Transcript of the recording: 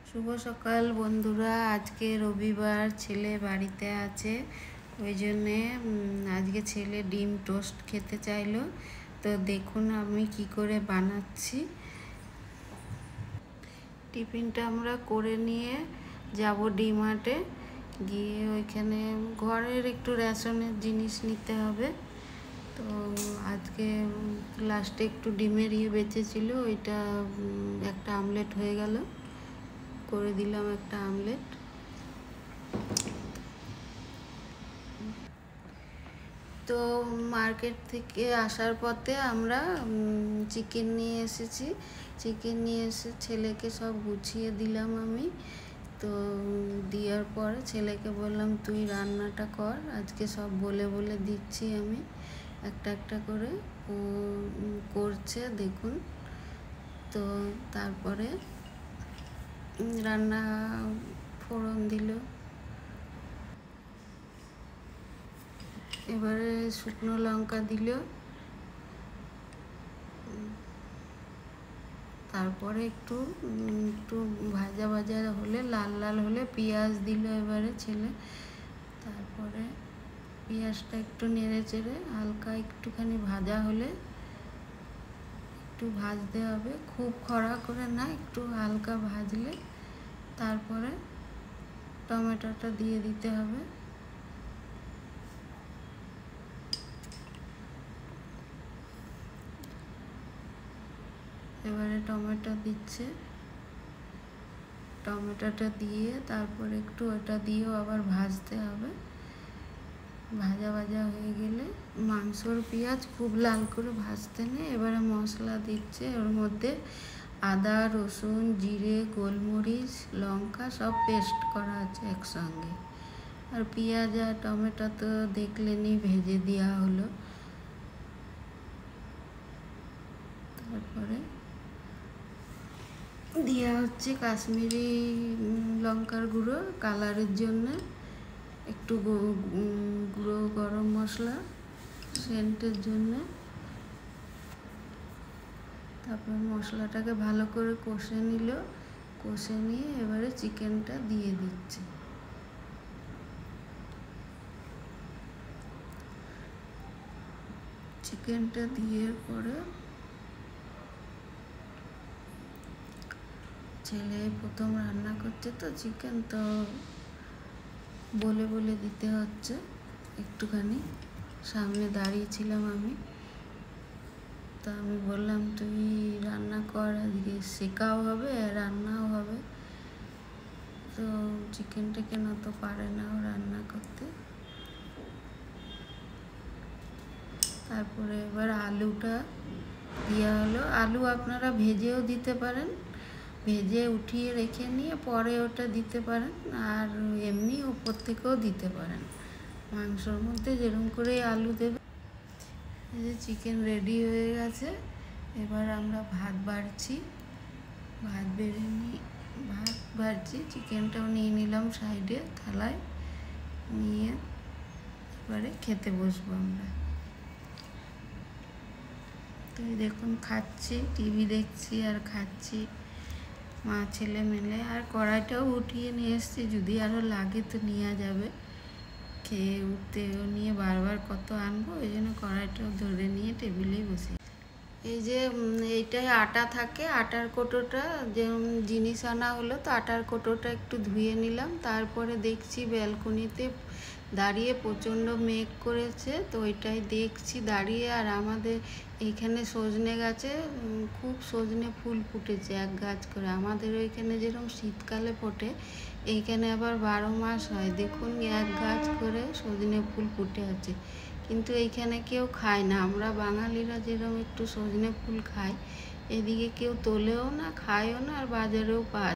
শুভ সকাল বন্ধুরা। আজকে রবিবার, ছেলে বাড়িতে আছে, ওই জন্যে আজকে ছেলে ডিম টোস্ট খেতে চাইলো। তো দেখুন আমি কি করে বানাচ্ছি। টিফিনটা আমরা করে নিয়ে যাব ডিমার্টে, গিয়ে ওইখানে ঘরের একটু রেশনের জিনিস নিতে হবে। তো আজকে লাস্টে একটু ডিমের বেঁচেছিল, ওইটা একটা আমলেট হয়ে গেল, করে দিলাম একটা আমলেট। তো মার্কেট থেকে আসার পথে আমরা চিকেন নিয়ে এসেছি। চিকেন নিয়ে এসে ছেলেকে সব গুছিয়ে দিলাম আমি। তো দেওয়ার পরে ছেলেকে বললাম তুই রান্নাটা কর, আজকে সব বলে বলে দিচ্ছি আমি একটা একটা করে। ও করছে দেখুন। তো তারপরে রান্না ফোড়ন দিল, এবারে শুকনো লঙ্কা দিল, তারপরে একটু ভাজা ভাজা হলে, লাল লাল হলে পেঁয়াজ দিল এবারে ছেলে। তারপরে পেঁয়াজটা একটু নেড়ে চেড়ে হালকা একটুখানি ভাজা হলে, একটু ভাজতে হবে, খুব কড়া করে না, একটু হালকা ভাজলে তারপরে টমেটোটা দিয়ে দিতে হবে। এবারে টমেটো দিচ্ছে, টমেটোটা দিয়ে তারপরে একটু ওটা দিয়েও আবার ভাজতে হবে। ভাজা ভাজা হয়ে গেলে মাংসর পেঁয়াজ খুব লাল করে ভাজতে নেই। এবারে মশলা দিচ্ছে, ওর মধ্যে আদা, রসুন, জিরে, গোলমরিচ, লঙ্কা সব পেস্ট করা আছে একসঙ্গে। আর পেঁয়াজ আর টমেটো তো দেখলেনি ভেজে দেওয়া হলো। তারপরে দেওয়া হচ্ছে কাশ্মীরি লঙ্কার গুঁড়ো কালারের জন্য, একটু গুঁড়ো গরম মশলা সেন্টের জন্য। তারপর মশলাটাকে ভালো করে কষে নিল, কষে নিয়ে এবারে চিকেনটা দিয়ে দিচ্ছে। চিকেনটা দিয়ে পরে ছেলে প্রথম রান্না করছে তো চিকেন, তো বলে বলে দিতে হচ্ছে একটুখানি। সামনে দাঁড়িয়েছিলাম আমি, তো আমি বললাম তুই রান্না কর, আজকে শেখাও হবে রান্নাও হবে। তো চিকেনটা কেন তো পারে না ও রান্না করতে। তারপরে এবার আলুটা দেওয়া হলো। আলু আপনারা ভেজেও দিতে পারেন, ভেজে উঠিয়ে রেখে নিয়ে পরে ওটা দিতে পারেন, আর এমনি উপর থেকেও দিতে পারেন। মাংসর মধ্যে যেরকম করে আলু দেবে। এই যে চিকেন রেডি হয়ে গেছে, এবার আমরা ভাত বাড়ছি। ভাত বাড়ছি, চিকেনটাও নিয়ে নিলাম সাইডে থালায় নিয়ে, এবারে খেতে বসবো আমরা। তো দেখুন খাচ্ছি, টিভি দেখছি আর খাচ্ছি মা ছেলে মিলে। আর কড়াইটাও উঠিয়ে নিয়ে এসছি, যদি আরও লাগে তো নেওয়া যাবে। খেয়ে উঠতে নিয়ে বারবার কত আনবো, ওই জন্য কড়াইটাও ধরে নিয়ে টেবিলেই বসে। এই যে এইটাই আটা থাকে, আটার কোটোটা যেমন জিনিস আনা হলো, তো আটার কোটোটা একটু ধুয়ে নিলাম। তারপরে দেখছি ব্যালকনিতে দাঁড়িয়ে প্রচণ্ড মেঘ করেছে, তো ওইটাই দেখছি দাঁড়িয়ে। আর আমাদের এইখানে সজনে গাছে খুব সজনে ফুল ফুটেছে, এক গাছ করে। আমাদের ওইখানে যেরকম শীতকালে ফোটে, এইখানে আবার 12 মাস হয়। দেখুন এক গাছ করে সজনে ফুল ফুটে আছে, কিন্তু এইখানে কেউ খায় না। আমরা বাঙালিরা যেরকম একটু সজনে ফুল খাই, এদিকে কেউ তোলেও না, খায়ও না, আর বাজারেও পায়।